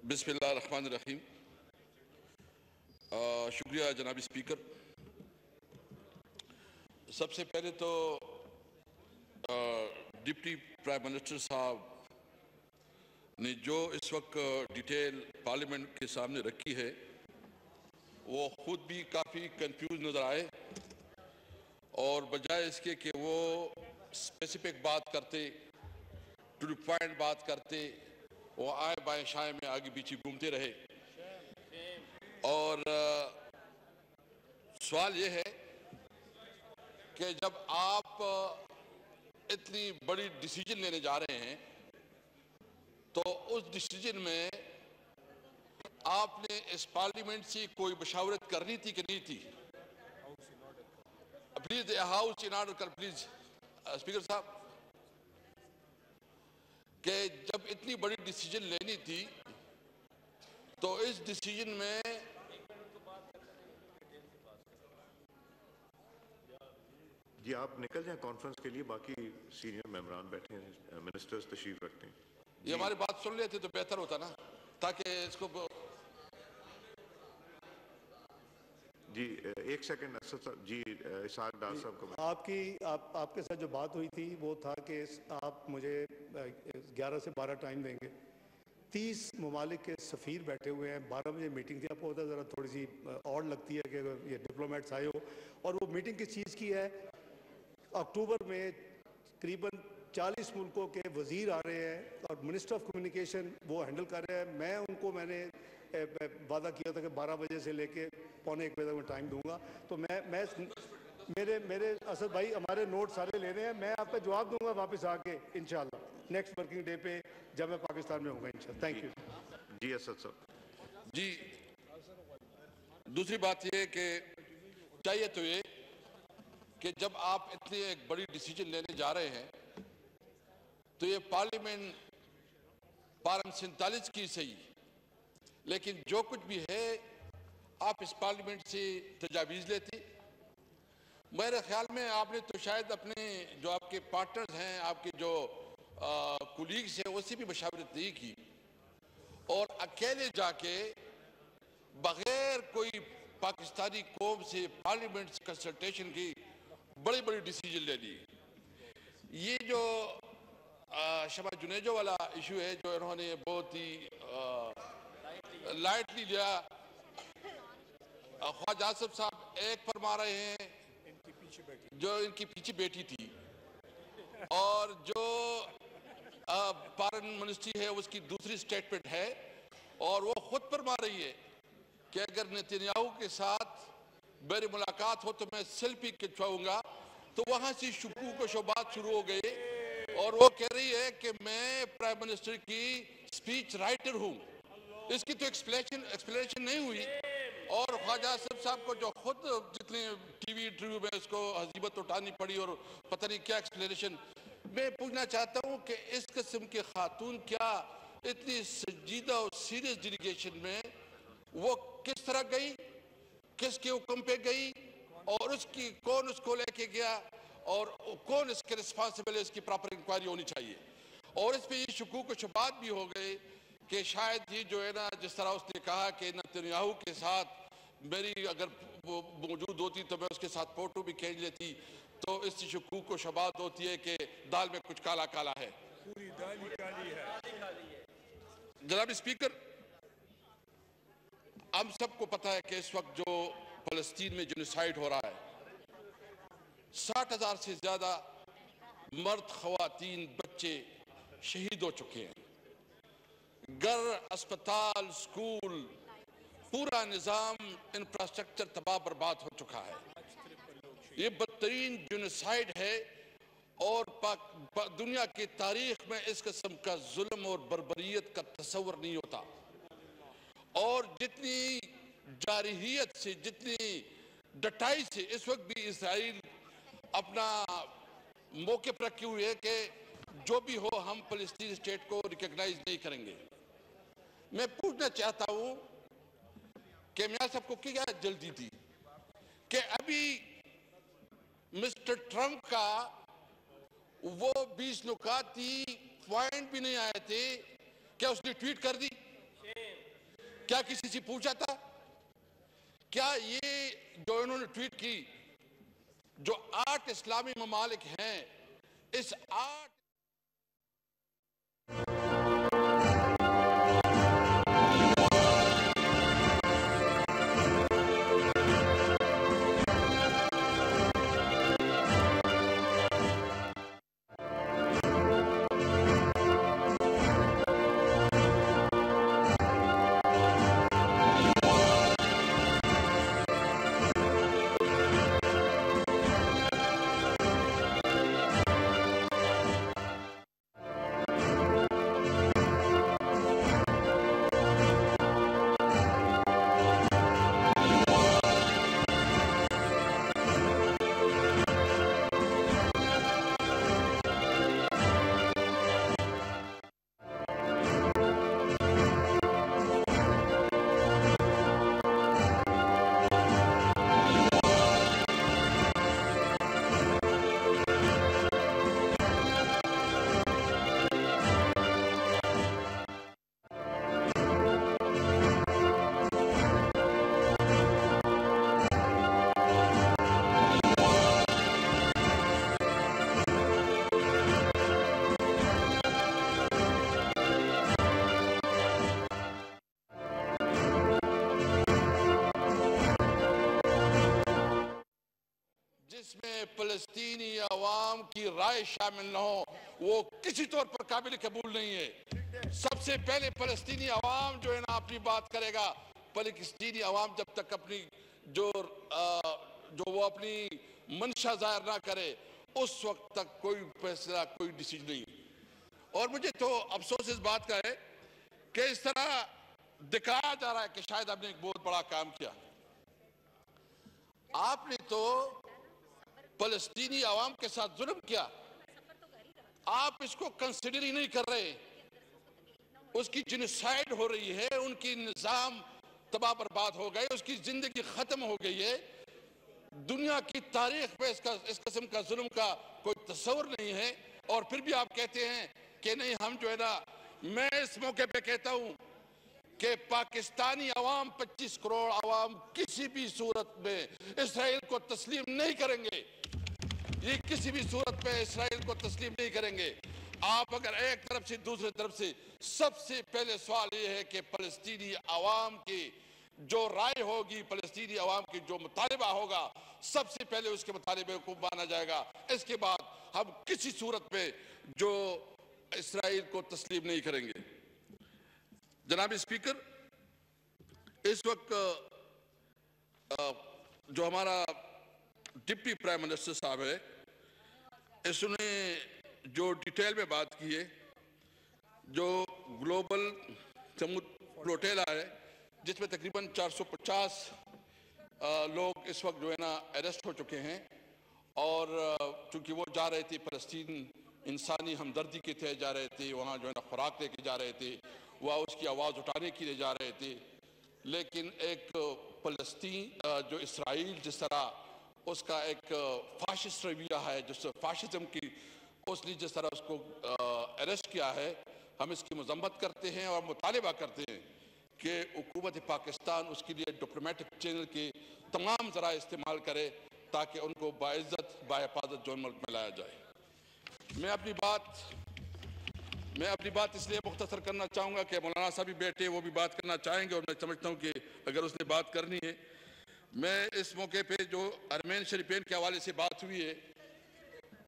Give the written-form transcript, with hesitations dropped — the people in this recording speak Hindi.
बिस्मिल्लाहिर्रहमानिर्रहीम। शुक्रिया जनाब स्पीकर। सबसे पहले तो डिप्टी प्राइम मिनिस्टर साहब ने जो इस वक्त डिटेल पार्लियामेंट के सामने रखी है वो खुद भी काफ़ी कंफ्यूज नज़र आए और बजाय इसके कि वो स्पेसिफिक बात करते, टू द पॉइंट बात करते, वो आए बाएं शाए में आगे पीछे घूमते रहे। और सवाल ये है कि जब आप इतनी बड़ी डिसीजन लेने जा रहे हैं तो उस डिसीजन में आपने इस पार्लियामेंट से कोई मशावरत करनी थी कि नहीं थी? प्लीज हाउस इन ऑर्डर कर, प्लीज स्पीकर साहब, कि जब इतनी बड़ी डिसीजन लेनी थी तो इस डिसीजन में जी आप निकल जाएं कॉन्फ्रेंस के लिए, बाकी सीनियर मेंबरान बैठे हैं, मिनिस्टर्स तशरीफ रखते हैं। ये हमारी बात सुन लेते तो बेहतर होता ना, ताकि इसको जी एक सेकंड असद साहब जी, इसाक डार साहब को आपके साथ जो बात हुई थी वो था कि आप मुझे 11 से 12 टाइम देंगे। 30 ममालिक के सफ़ीर बैठे हुए हैं, 12 बजे मीटिंग थी। आपको होता ज़रा थोड़ी सी और लगती है कि ये डिप्लोमेट्स आए हो, और वो मीटिंग किस चीज़ की है? अक्टूबर में करीबन 40 मुल्कों के वज़ीर आ रहे हैं और मिनिस्टर ऑफ कम्युनिकेशन वो हैंडल कर रहे हैं। मैंने वादा किया था कि 12 बजे से लेके पौने 1 बजे तक मैं टाइम दूंगा। तो मैं मेरे असद भाई हमारे नोट सारे ले रहे हैं, मैं आपका जवाब दूंगा वापस आके इंशाल्लाह नेक्स्ट वर्किंग डे पे जब मैं पाकिस्तान में होऊंगा इंशाल्लाह। थैंक यू जी असद साहब। जी दूसरी बात ये कि चाहिए तो ये कि जब आप इतनी एक बड़ी डिसीजन लेने जा रहे हैं तो ये पार्लियामेंट 47 की सही, लेकिन जो कुछ भी है आप इस पार्लियामेंट से तजावीज़ लेती। मेरे ख्याल में आपने तो शायद अपने जो आपके पार्टनर्स हैं, आपके जो कुलीग्स हैं, उससे भी मशावरत नहीं की और अकेले जाके बगैर कोई पाकिस्तानी कौम से पार्लियामेंट कंसल्टेशन की बड़ी बड़ी डिसीजन ले ली। ये जो शबा जुनेजो वाला इशू है जो इन्होंने बहुत ही लाइटली लिया, ख्वाजा आसिफ साहब एक फरमा रहे हैं जो इनकी पीछे बेटी थी, और जो फॉरेन मिनिस्ट्री है उसकी दूसरी स्टेटमेंट है, और वो खुद फरमा रही है कि अगर नेतन्याहू के साथ मेरी मुलाकात हो तो मैं सेल्फी खिंचवाऊंगा। तो वहां से शुकूक व शुबात शुरू हो गए और वो कह रही है कि मैं प्राइम मिनिस्टर की स्पीच राइटर हूं। इसकी तो एक्सप्लेनेशन नहीं हुई, और ख्वाजा आसिफ साहब को जो खुद जितने टीवी इंटरव्यू में उसको हजीबत उठानी पड़ी और पता नहीं क्या एक्सप्लेनेशन। मैं पूछना चाहता हूं कि इस किस्म के खातून क्या इतनी संजीदा और सीरियस डेलीगेशन में वो किस तरह गई, किसके हुक्म पे गई, और उसकी कौन उसको लेके गया, और कौन इसके रिस्पॉन्सिबल है? इसकी प्रॉपर इंक्वायरी होनी चाहिए। और इस पे ये शुकूक व शुबात भी हो गए कि शायद ये जो है ना, जिस तरह उसने कहा कि नेतन्याहू के साथ मेरी अगर वो मौजूद होती तो मैं उसके साथ फोटो भी खींच लेती, तो इससे शुकूक व शुबात होती है कि दाल में कुछ काला काला है, पूरी दाल ही काली है। जनाब स्पीकर, हम सबको पता है कि इस वक्त जो फलस्तीन में जेनोसाइड हो रहा है, 60,000 से ज्यादा मर्द, खवातीन, बच्चे शहीद हो चुके हैं। घर, अस्पताल, स्कूल, पूरा निजाम, इंफ्रास्ट्रक्चर तबाह बर्बाद हो चुका है। ये बदतरीन जेनोसाइड है और दुनिया की तारीख में इस किस्म का जुल्म और बर्बरियत का तस्वर नहीं होता। और जितनी जारहियत से, जितनी डटाई से इस वक्त भी इसराइल अपना मौक़िफ़ रखे हुए है कि जो भी हो हम फलस्तीन स्टेट को रिकॉग्नाइज नहीं करेंगे। मैं पूछना चाहता हूं कि मियां साहब को क्या जल्दी थी कि अभी मिस्टर ट्रंप का वो 20 नुकाती पॉइंट भी नहीं आए थे, क्या उसने ट्वीट कर दी? क्या किसी से पूछा था? क्या ये जो इन्होंने ट्वीट की, जो 8 इस्लामी ममालिक हैं, इस 8 जिसमें फलस्तीनी अवाम की राय शामिल न हो, वो किसी तौर पर काबिल कबूल नहीं है। सबसे पहले फलस्तीनी अवाम जो है ना अपनी बात करेगा। फलस्तीनी अवाम जब तक अपनी जो वो अपनी मंशा जाहिर ना करे, उस वक्त तक कोई फैसला, कोई डिसीजन नहीं। और मुझे तो अफसोस इस बात का है कि इस तरह दिखाया जा रहा है कि शायद आपने एक बहुत बड़ा काम किया। आपने तो फलस्तीनी अवाम के साथ जुल्म किया, आप इसको कंसिडर ही नहीं कर रहे। उसकी जिनोसाइड हो रही है, उनकी निजाम तबाह बर्बाद हो गए, उसकी जिंदगी खत्म हो गई है। दुनिया की तारीख में इस किस्म का जुल्म का कोई तस्वर नहीं है। और फिर भी आप कहते हैं कि नहीं, हम जो है ना, मैं इस मौके पे कहता हूं कि पाकिस्तानी अवाम, 25 करोड़ अवाम किसी भी सूरत में इसराइल को तस्लीम नहीं करेंगे। ये किसी भी सूरत में इसराइल को तस्लीम नहीं करेंगे। आप अगर एक तरफ से दूसरी तरफ से, सबसे पहले सवाल ये है कि फलस्तीनी अवाम की जो राय होगी, फलस्तीनी अवाम की जो मुतालिबा होगा, सबसे पहले उसके मुतालिबे को माना जाएगा। इसके बाद हम किसी सूरत में जो इसराइल को तस्लीम नहीं करेंगे। जनाब स्पीकर, इस वक्त जो हमारा डिप्टी प्राइम मिनिस्टर साहब है, इसने जो डिटेल में बात की है, जो ग्लोबल समुद्र फ्लोटेला है, जिसमें तकरीबन 450 लोग इस वक्त जो है ना अरेस्ट हो चुके हैं। और चूंकि वो जा रहे थे फलस्तीन, इंसानी हमदर्दी के तहत जा रहे थे, वहाँ जो है ना खुराक लेके जा रहे थे, वह उसकी आवाज़ उठाने के लिए जा रहे थे। लेकिन एक फलस्तीन जो इसराइल जिस तरह उसका एक फाशिस्ट रवैया है, जिस फाशिज्म की उसने जिस तरह उसको अरेस्ट किया है, हम इसकी मजम्मत करते हैं और मुतालिबा करते हैं कि हुकूमत पाकिस्तान उसके लिए डिप्लोमेटिक चैनल के तमाम ज़रा इस्तेमाल करे ताकि उनको बाइज़्ज़त बाहिफाजत जो मुल्क में लाया जाए। मैं अपनी बात इसलिए मुख्तसर करना चाहूँगा कि मौलाना साहब भी बैठे, वो भी बात करना चाहेंगे और मैं समझता हूँ कि अगर उसने बात करनी है। मैं इस मौके पे जो हरमैन शरीफैन के हवाले से बात हुई है,